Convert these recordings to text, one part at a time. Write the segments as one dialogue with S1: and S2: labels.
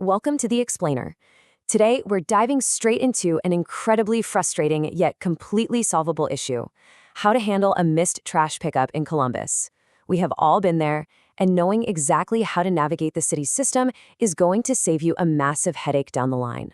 S1: welcome to The Explainer. Today, we're diving straight into an incredibly frustrating yet completely solvable issue: how to handle a missed trash pickup in Columbus. We have all been there, and knowing exactly how to navigate the city's system is going to save you a massive headache down the line.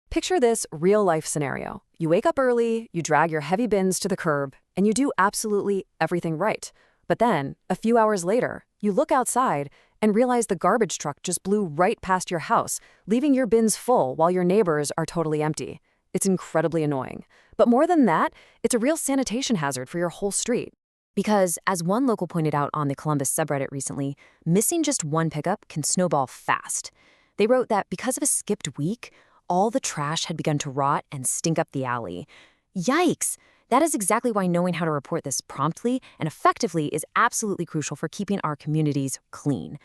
S2: Picture this real-life scenario. You wake up early, you drag your heavy bins to the curb, and you do absolutely everything right. But then, a few hours later, you look outside and realize the garbage truck just blew right past your house, leaving your bins full while your neighbors are totally empty. It's incredibly annoying. But more than that, it's a real sanitation hazard for your whole street.
S1: Because, as one local pointed out on the Columbus subreddit recently, missing just one pickup can snowball fast. They wrote that because of a skipped week, all the trash had begun to rot and stink up the alley. Yikes! That is exactly why knowing how to report this promptly and effectively is absolutely crucial for keeping our communities clean.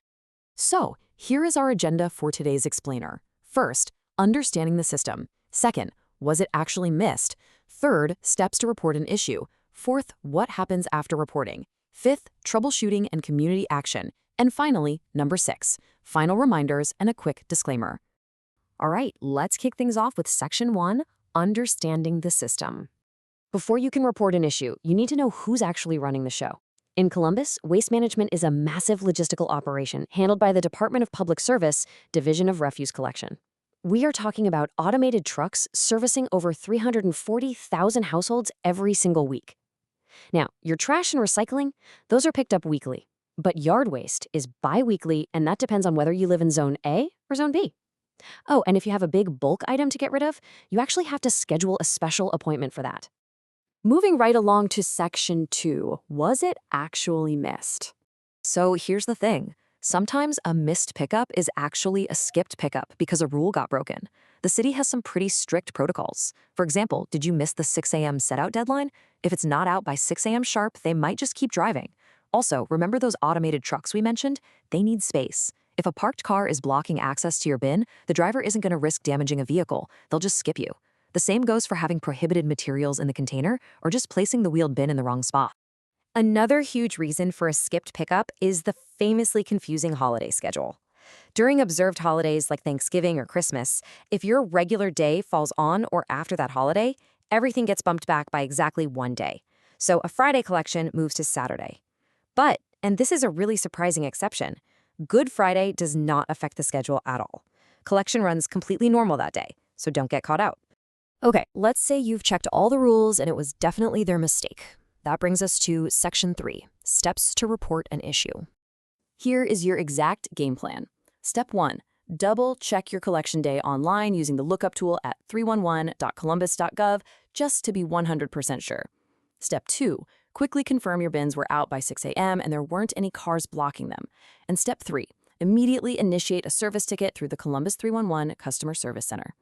S2: So, here is our agenda for today's explainer. First, understanding the system. Second, was it actually missed? Third, steps to report an issue. Fourth, what happens after reporting? Fifth, troubleshooting and community action. And finally, number 6, final reminders and a quick disclaimer.
S1: All right, let's kick things off with Section 1, Understanding the System. Before you can report an issue, you need to know who's actually running the show. In Columbus, waste management is a massive logistical operation handled by the Department of Public Service, Division of Refuse Collection. We are talking about automated trucks servicing over 340,000 households every single week. Now, your trash and recycling, those are picked up weekly. But yard waste is bi-weekly, and that depends on whether you live in Zone A or Zone B. Oh, and if you have a big bulk item to get rid of, you actually have to schedule a special appointment for that.
S2: Moving right along to Section 2, was it actually missed? So here's the thing. Sometimes a missed pickup is actually a skipped pickup because a rule got broken. The city has some pretty strict protocols. For example, did you miss the 6 a.m. set-out deadline? If it's not out by 6 a.m. sharp, they might just keep driving. Also, remember those automated trucks we mentioned? They need space. If a parked car is blocking access to your bin, the driver isn't going to risk damaging a vehicle. They'll just skip you. The same goes for having prohibited materials in the container or just placing the wheeled bin in the wrong spot.
S1: Another huge reason for a skipped pickup is the famously confusing holiday schedule. During observed holidays like Thanksgiving or Christmas, if your regular day falls on or after that holiday, everything gets bumped back by exactly one day. So a Friday collection moves to Saturday. But, and this is a really surprising exception, Good Friday does not affect the schedule at all. Collection runs completely normal that day, so don't get caught out.
S2: Okay, let's say you've checked all the rules and it was definitely their mistake. That brings us to Section 3, Steps to Report an Issue. Here is your exact game plan. Step 1, double-check your collection day online using the lookup tool at 311.columbus.gov just to be 100% sure. Step 2, quickly confirm your bins were out by 6 a.m. and there weren't any cars blocking them. And Step 3, immediately initiate a service ticket through the Columbus 311 Customer Service Center.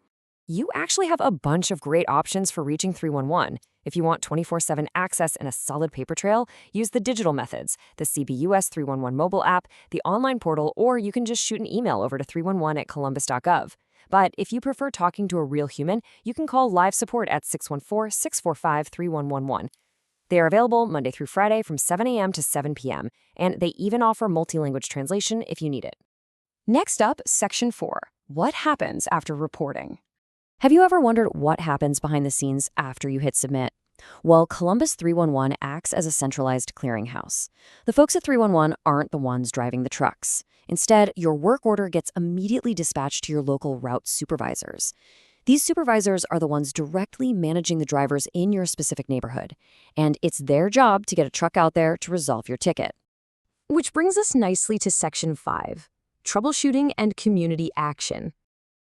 S1: You actually have a bunch of great options for reaching 311. If you want 24/7 access and a solid paper trail, use the digital methods, the CBUS 311 mobile app, the online portal, or you can just shoot an email over to 311@columbus.gov. But if you prefer talking to a real human, you can call live support at 614-645-3111. They are available Monday through Friday from 7 a.m. to 7 p.m., and they even offer multi-language translation if you need it.
S2: Next up, Section 4, what happens after reporting?
S1: Have you ever wondered what happens behind the scenes after you hit submit? Well, Columbus 311 acts as a centralized clearinghouse. The folks at 311 aren't the ones driving the trucks. Instead, your work order gets immediately dispatched to your local route supervisors. These supervisors are the ones directly managing the drivers in your specific neighborhood, and it's their job to get a truck out there to resolve your ticket. Which brings us nicely to Section 5, Troubleshooting and Community Action.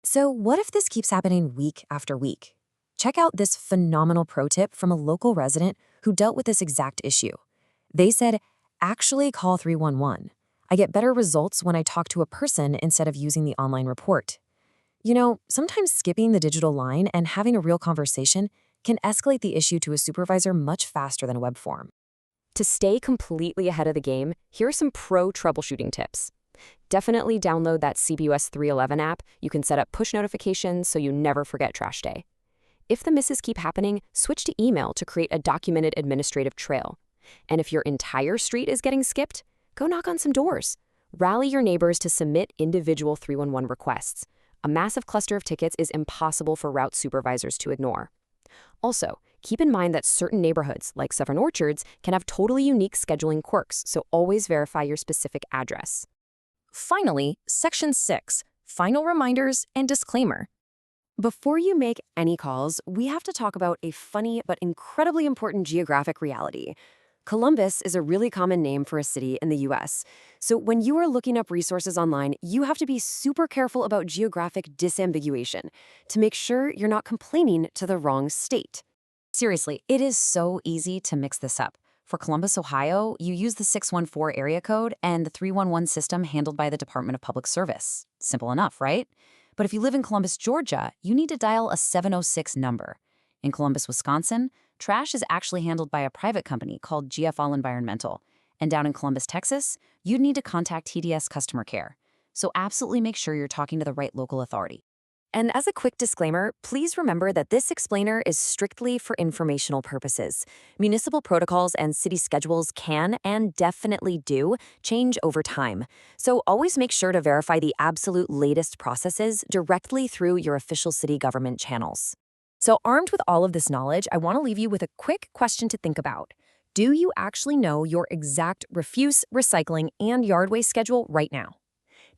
S1: So what if this keeps happening week after week? Check out this phenomenal pro tip from a local resident who dealt with this exact issue. They said, actually call 311. I get better results when I talk to a person instead of using the online report. You know, sometimes skipping the digital line and having a real conversation can escalate the issue to a supervisor much faster than a web form.
S2: To stay completely ahead of the game, here are some pro troubleshooting tips. Definitely download that CBUS 311 app. You can set up push notifications so you never forget trash day. If the misses keep happening, switch to email to create a documented administrative trail. And if your entire street is getting skipped, go knock on some doors. Rally your neighbors to submit individual 311 requests. A massive cluster of tickets is impossible for route supervisors to ignore. Also, keep in mind that certain neighborhoods, like Southern Orchards, can have totally unique scheduling quirks, so always verify your specific address. Finally, Section 6, Final Reminders and Disclaimer. Before you make any calls, we have to talk about a funny but incredibly important geographic reality. Columbus is a really common name for a city in the US, so when you are looking up resources online, you have to be super careful about geographic disambiguation to make sure you're not complaining to the wrong state. Seriously, it is so easy to mix this up. For Columbus, Ohio, you use the 614 area code and the 311 system handled by the Department of Public Service. Simple enough, right? But if you live in Columbus, Georgia, you need to dial a 706 number. In Columbus, Wisconsin, trash is actually handled by a private company called GFL Environmental. And down in Columbus, Texas, you'd need to contact TDS Customer Care. So absolutely make sure you're talking to the right local authority. And as a quick disclaimer, please remember that this explainer is strictly for informational purposes. Municipal protocols and city schedules can, and definitely do, change over time. So always make sure to verify the absolute latest processes directly through your official city government channels. So armed with all of this knowledge, I want to leave you with a quick question to think about. Do you actually know your exact refuse, recycling, and yard waste schedule right now?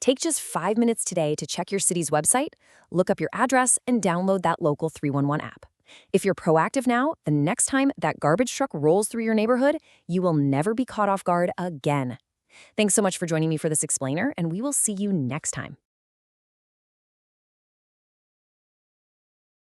S2: Take just 5 minutes today to check your city's website, look up your address, and download that local 311 app. If you're proactive now, the next time that garbage truck rolls through your neighborhood, you will never be caught off guard again. Thanks so much for joining me for this explainer, and we will see you next time.